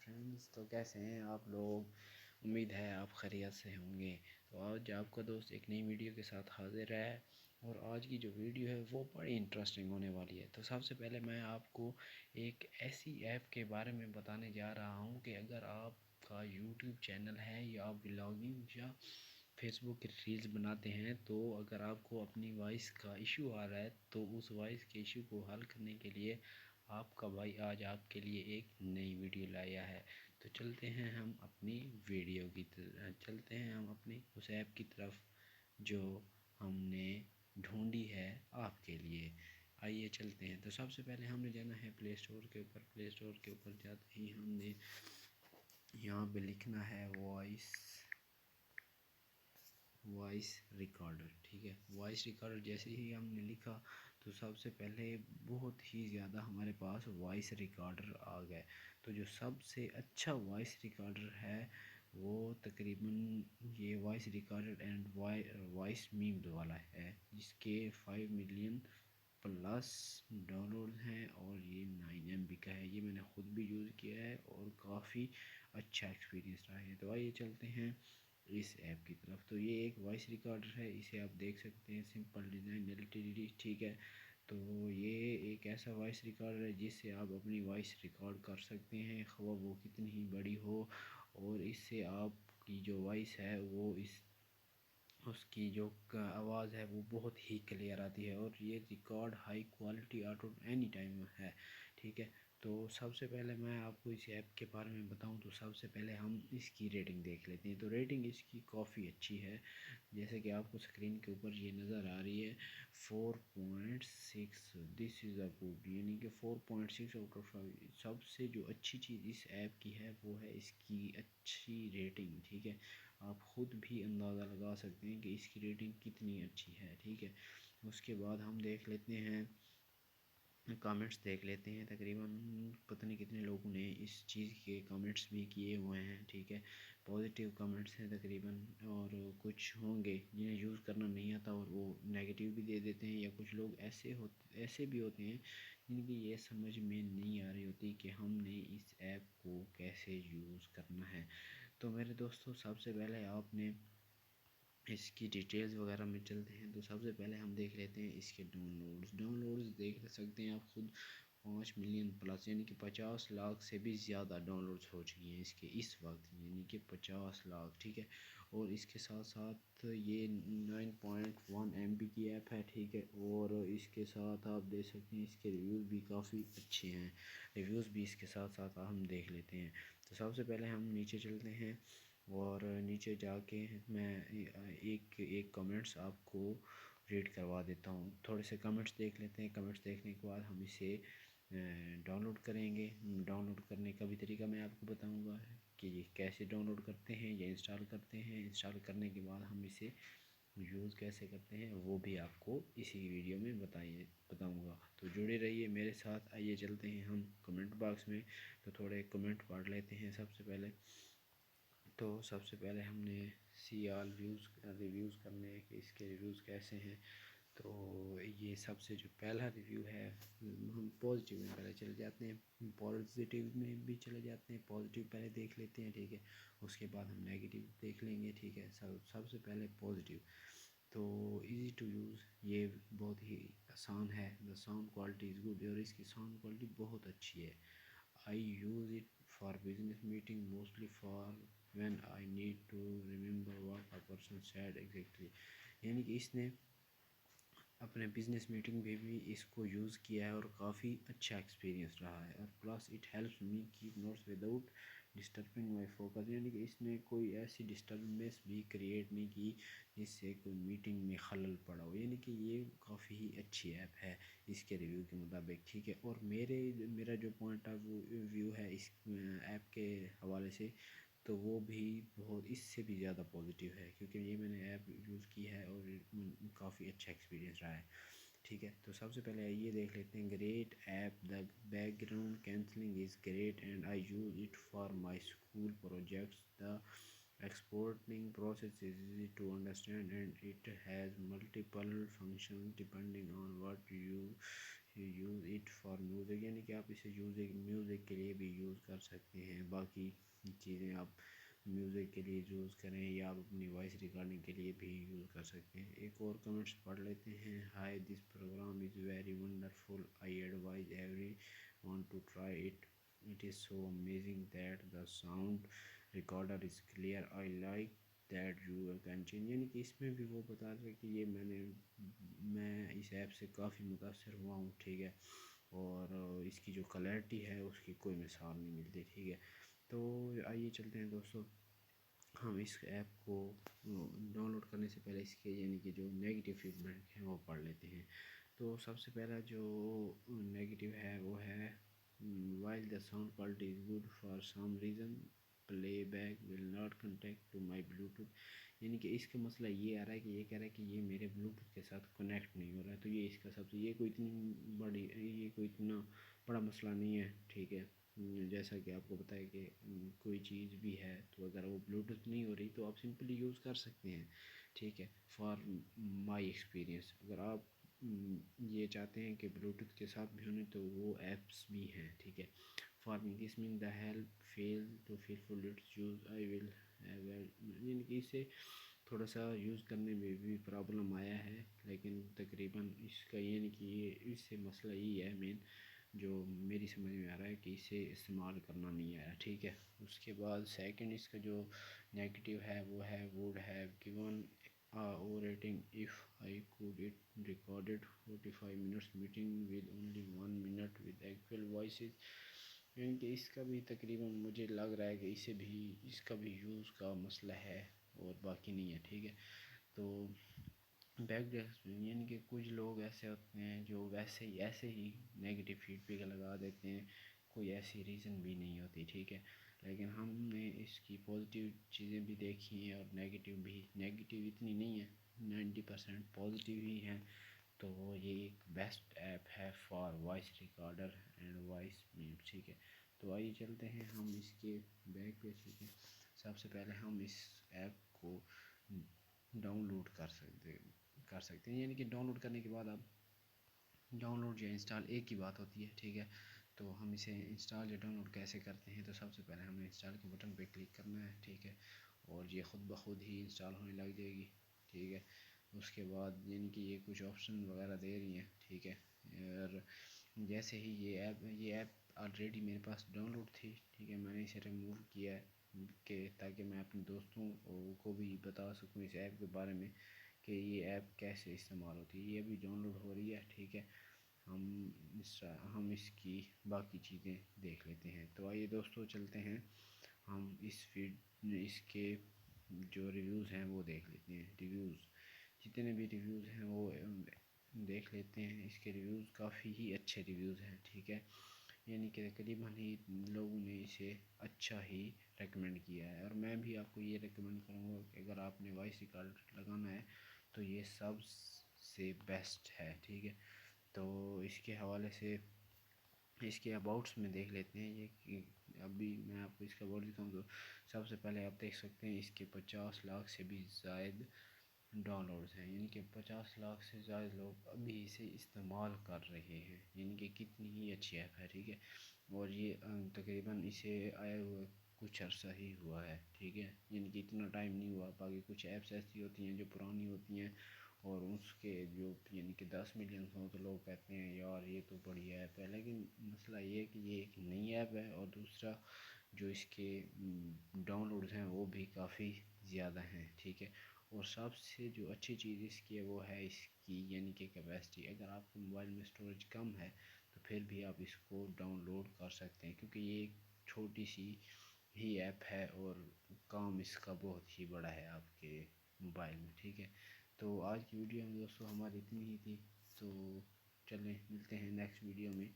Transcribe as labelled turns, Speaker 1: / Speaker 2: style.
Speaker 1: Friends, تو کیسے ہیں آپ لوگ؟ امید ہے آپ خیریت سے ہوں گے۔ تو آج آپ کا دوست ایک نئی ویڈیو کے ساتھ حاضر ہے، اور آج کی جو ویڈیو ہے وہ بڑی انٹرسٹنگ ہونے والی ہے۔ تو سب سے پہلے میں آپ کو ایک ایسی ایپ کے بارے میں بتانے جا رہا ہوں کہ اگر آپ کا یوٹیوب چینل ہے یا آپ ولاگنگ یا فیس بک ریلز بناتے ہیں، تو اگر آپ کو اپنی وائس کا ایشو آ رہا ہے تو اس وائس کے ایشو کو حل کرنے کے لیے آپ کا بھائی آج آپ کے لیے ایک نئی ویڈیو لایا ہے۔ تو چلتے ہیں ہم اپنی ویڈیو کی طرف، چلتے ہیں ہم اپنی اس ایپ کی طرف جو ہم نے ڈھونڈی ہے آپ کے لیے۔ آئیے چلتے ہیں۔ تو سب سے پہلے ہم نے جانا ہے پلے اسٹور کے اوپر۔ پلے اسٹور کے اوپر جاتے ہی ہم نے یہاں پہ لکھنا ہے وائس ریکارڈر، ٹھیک ہے۔ وائس ریکارڈر جیسے ہی ہم نے لکھا تو سب سے پہلے بہت ہی زیادہ ہمارے پاس وائس ریکارڈر آ گئے۔ تو جو سب سے اچھا وائس ریکارڈر ہے وہ تقریباً یہ voice recorder and voice memos والا ہے، جس کے 5 ملین پلس ڈاؤن لوڈ ہیں، اور یہ 9 MB کا ہے۔ یہ میں نے خود بھی یوز کیا ہے اور کافی اچھا ایکسپیرینس رہا ہے۔ تو آئیے چلتے ہیں اس ایپ کی طرف۔ تو یہ ایک وائس ریکارڈر ہے، اسے آپ دیکھ سکتے ہیں، سمپل ڈیزائن LTD، ٹھیک ہے۔ تو یہ ایک ایسا وائس ریکارڈر ہے جس سے آپ اپنی وائس ریکارڈ کر سکتے ہیں، خواہ وہ کتنی ہی بڑی ہو، اور اس سے آپ کی جو وائس ہے وہ اس کی جو آواز ہے وہ بہت ہی کلیئر آتی ہے، اور یہ record high quality auto any time ہے، ٹھیک ہے۔ تو سب سے پہلے میں آپ کو اس ایپ کے بارے میں بتاؤں تو سب سے پہلے ہم اس کی ریٹنگ دیکھ لیتے ہیں۔ تو ریٹنگ اس کی کافی اچھی ہے، جیسے کہ آپ کو اسکرین کے اوپر یہ نظر آ رہی ہے 4.6، دس از اے گڈ، یعنی کہ 4.6 آؤٹ آف 5۔ سب سے جو اچھی چیز اس ایپ کی ہے وہ ہے اس کی اچھی ریٹنگ، ٹھیک ہے۔ آپ خود بھی اندازہ لگا سکتے ہیں کہ اس کی ریٹنگ کتنی اچھی ہے، ٹھیک ہے۔ اس کے بعد ہم دیکھ لیتے ہیں کامنٹس، دیکھ لیتے ہیں۔ تقریباً پتہ نہیں کتنے لوگوں نے اس چیز کے کامنٹس بھی کیے ہوئے ہیں، ٹھیک ہے۔ پازیٹیو کامنٹس ہیں تقریباً، اور کچھ ہوں گے جنہیں یوز کرنا نہیں آتا اور وہ نیگیٹیو بھی دے دیتے ہیں، یا کچھ لوگ ایسے بھی ہوتے ہیں جن کی یہ سمجھ میں نہیں آ رہی ہوتی کہ ہم نے اس ایپ کو کیسے یوز کرنا ہے۔ تو میرے دوستو، سب سے پہلے آپ نے اس کی ڈیٹیلز وغیرہ میں چلتے ہیں۔ تو سب سے پہلے ہم دیکھ لیتے ہیں اس کے ڈاؤن لوڈز دیکھ سکتے ہیں آپ خود، 5 ملین پلس، یعنی کہ 50 لاکھ سے بھی زیادہ ڈاؤن لوڈز ہو چکی ہیں اس کے اس وقت، یعنی کہ 50 لاکھ، ٹھیک ہے۔ اور اس کے ساتھ ساتھ یہ 9.1 MB کی ایپ ہے، ٹھیک ہے۔ اور اس کے ساتھ آپ دیکھ سکتے ہیں اس کے ریویوز بھی کافی اچھے ہیں، ریویوز بھی اس کے ساتھ ساتھ ہم دیکھ لیتے ہیں۔ تو سب سے پہلے ہم نیچے چلتے ہیں، اور نیچے جا کے میں ایک کمنٹس آپ کو ریڈ کروا دیتا ہوں۔ تھوڑے سے کمنٹس دیکھ لیتے ہیں۔ کمنٹس دیکھنے کے بعد ہم اسے ڈاؤن لوڈ کریں گے۔ ڈاؤن لوڈ کرنے کا بھی طریقہ میں آپ کو بتاؤں گا کہ یہ کیسے ڈاؤن لوڈ کرتے ہیں یا انسٹال کرتے ہیں۔ انسٹال کرنے کے بعد ہم اسے یوز کیسے کرتے ہیں وہ بھی آپ کو اسی ویڈیو میں بتاؤں گا۔ تو جڑے رہیے میرے ساتھ۔ آئیے چلتے ہیں ہم کمنٹ باکس میں، تو تھوڑے کمنٹ پڑھ لیتے ہیں سب سے پہلے۔ تو سب سے پہلے ہم نے سی آل ریویوز کرنے ہیں کہ اس کے ریویوز کیسے ہیں۔ تو یہ سب سے جو پہلا ریویو ہے، ہم پازیٹیو میں پہلے چلے جاتے ہیں، پازیٹیو میں بھی چلے جاتے ہیں۔ پازیٹیو پہلے دیکھ لیتے ہیں، ٹھیک ہے۔ اس کے بعد ہم نیگیٹیو دیکھ لیں گے، ٹھیک ہے۔ سب سے پہلے پازیٹیو۔ تو ایزی ٹو یوز، یہ بہت ہی آسان ہے۔ The sound quality is good, اور اس کی ساؤنڈ کوالٹی بہت اچھی ہے۔ I use it for business meeting, mostly for when I need to remember what a person said exactly، یعنی کہ اس نے اپنے بزنس میٹنگ میں بھی اس کو یوز کیا ہے اور کافی اچھا ایکسپیرینس رہا ہے۔ اور plus it helps me keep notes without disturbing my focus, یعنی کہ اس نے کوئی ایسی ڈسٹربنس بھی کریٹ نہیں کی جس سے کوئی میٹنگ میں خلل پڑا ہو، یعنی کہ یہ کافی ہی اچھی ایپ ہے اس کے ریویو کے مطابق، ٹھیک ہے۔ اور میرا جو پوائنٹ آف ویو ہے اس ایپ کے حوالے سے، تو وہ بھی بہت اس سے بھی زیادہ پازیٹیو ہے، کیونکہ یہ میں نے ایپ یوز کی ہے اور کافی اچھا ایکسپیرینس رہا ہے، ٹھیک ہے۔ تو سب سے پہلے یہ دیکھ لیتے ہیں، great app, the background cancelling is great and I use it for my school projects, the exporting process is easy to understand and it has multiple functions depending on what you you use it for music, یعنی کہ آپ اسے music کے لیے بھی use کر سکتے ہیں. باقی چیزیں آپ میوزک کے لیے یوز کریں یا آپ اپنی وائس ریکارڈنگ کے لیے بھی یوز کر سکتے ہیں. ایک اور کمنٹس پڑھ لیتے ہیں. Hi this program is very wonderful, I advise everyone to try it, it is so amazing that the sound recorder is clear, I like that you can change. یعنی کہ اس میں بھی وہ بتا رہے کہ یہ میں اس ایپ سے کافی متاثر ہوا ہوں, ٹھیک ہے, اور اس کی جو کلیئرٹی ہے اس کی کوئی مثال نہیں ملتی, ٹھیک ہے. تو آئیے چلتے ہیں دوستو, ہم اس ایپ کو ڈاؤن لوڈ کرنے سے پہلے اس کے یعنی کہ جو نیگیٹیو فیڈ بیک ہیں وہ پڑھ لیتے ہیں. تو سب سے پہلا جو نیگیٹیو ہے وہ ہے while the sound quality is good for some reason playback will not contact to my Bluetooth. یعنی کہ اس کا مسئلہ یہ آ رہا ہے کہ یہ کہہ رہا ہے کہ یہ میرے بلوٹوتھ کے ساتھ کنیکٹ نہیں ہو رہا ہے. تو یہ اس کا سب سے یہ کوئی اتنا بڑا مسئلہ نہیں ہے, ٹھیک ہے. جیسا کہ آپ کو بتایا کہ کوئی چیز بھی ہے تو اگر وہ بلوٹوتھ نہیں ہو رہی تو آپ سمپلی یوز کر سکتے ہیں, ٹھیک ہے. فار مائی ایکسپیرینس اگر آپ یہ چاہتے ہیں کہ بلوٹوتھ کے ساتھ بھی ہونے تو وہ ایپس بھی ہیں, ٹھیک ہے. For me this main the help feel to feel full its use I will, یعنی کہ اسے تھوڑا سا یوز کرنے میں بھی پرابلم آیا ہے, لیکن تقریباً اس کا یعنی کہ یہ اس سے مسئلہ یہی ہے مین جو میری سمجھ میں آ رہا ہے کہ اسے استعمال کرنا نہیں آیا, ٹھیک ہے. اس کے بعد سیکنڈ اس کا جو نیگیٹیو ہے وہ ہے would have given o rating if I could it recorded 45 minutes meeting with only 1 minute with actual voices. یعنی کہ اس کا بھی تقریباً مجھے لگ رہا ہے کہ اس کا بھی یوز کا مسئلہ ہے اور باقی نہیں ہے, ٹھیک ہے. تو بیک یعنی کہ کچھ لوگ ایسے ہوتے ہیں جو ایسے ہی نیگیٹیو فیڈ بیک لگا دیتے ہیں, کوئی ایسی ریزن بھی نہیں ہوتی, ٹھیک ہے. لیکن ہم نے اس کی پازیٹیو چیزیں بھی دیکھی ہیں اور نیگیٹیو اتنی نہیں ہے, 90% پازیٹیو ہی ہیں. تو یہ ایک بیسٹ ایپ ہے for voice recorder and voice mate, ٹھیک ہے. تو آئیے چلتے ہیں ہم اس کے بیک پہ, ٹھیک ہے. سب سے پہلے ہم اس ایپ کو ڈاؤن لوڈ کر سکتے ہیں. یعنی کہ ڈاؤن لوڈ کرنے کے بعد آپ ڈاؤن لوڈ یا انسٹال ایک ہی بات ہوتی ہے, ٹھیک ہے. تو ہم اسے انسٹال یا ڈاؤن لوڈ کیسے کرتے ہیں, تو سب سے پہلے ہمیں انسٹال کے بٹن پہ کلک کرنا ہے, ٹھیک ہے, اور یہ خود بخود ہی انسٹال ہونے لگ جائے گی, ٹھیک ہے. اس کے بعد یعنی کہ یہ کچھ آپشن وغیرہ دے رہی ہیں, ٹھیک ہے. اور جیسے ہی یہ ایپ آلریڈی میرے پاس ڈاؤن لوڈ تھی, ٹھیک ہے, میں نے اسے ریموو کیا ہے کہ تاکہ میں اپنے دوستوں کو بھی بتا سکوں اس ایپ کے بارے میں کہ یہ ایپ کیسے استعمال ہوتی ہے. یہ ابھی ڈاؤن لوڈ ہو رہی ہے, ٹھیک ہے. ہم اس کی باقی چیزیں دیکھ لیتے ہیں. تو آئیے دوستو چلتے ہیں ہم اس کے جو ریویوز ہیں وہ دیکھ لیتے ہیں. جتنے بھی ریویوز ہیں وہ دیکھ لیتے ہیں. اس کے ریویوز کافی ہی اچھے ریویوز ہیں, ٹھیک ہے. یعنی کہ تقریباً ہی لوگوں نے اسے اچھا ہی ریکمینڈ کیا ہے, اور میں بھی آپ کو یہ ریکمینڈ کروں گا کہ اگر آپ نے وائس ریکارڈ لگانا ہے تو یہ سب سے بیسٹ ہے, ٹھیک ہے. تو اس کے حوالے سے اس کے اباؤٹس میں دیکھ لیتے ہیں. یہ ابھی میں آپ کو اس کا اباؤٹ دکھاؤں تو سب سے پہلے آپ دیکھ سکتے ہیں اس کے 50 لاکھ سے بھی زائد ڈاؤن لوڈز ہیں. یعنی کہ 50 لاکھ سے زائد لوگ ابھی اسے استعمال کر رہے ہیں. یعنی کہ کتنی ہی اچھی ایپ ہے, ٹھیک ہے. اور یہ تقریباً اسے آیا ہوا کچھ عرصہ ہی ہوا ہے, ٹھیک ہے. یعنی کہ اتنا ٹائم نہیں ہوا. باقی کچھ ایپس ایسی ہوتی ہیں جو پرانی ہوتی ہیں اور اس کے جو یعنی کہ 10 ملین ہوں تو لوگ کہتے ہیں یار یہ تو بڑی ایپ ہے, لیکن مسئلہ یہ ہے کہ یہ ایک نئی ایپ ہے, اور دوسرا جو اس کے ڈاؤن لوڈز ہیں وہ بھی کافی زیادہ ہیں, ٹھیک ہے. اور سب سے جو اچھی چیز اس کی ہے وہ ہے اس کی یعنی کہ کیپیسٹی. اگر آپ کے موبائل میں اسٹوریج کم ہے تو پھر بھی آپ اس کو ڈاؤن لوڈ کر سکتے ہیں, کیونکہ یہ ایک چھوٹی سی ہی ایپ ہے اور کام اس کا بہت ہی بڑا ہے آپ کے موبائل میں, ٹھیک ہے. تو آج کی ویڈیو میں دوستو ہماری اتنی ہی تھی. تو چلیں ملتے ہیں نیکسٹ ویڈیو میں.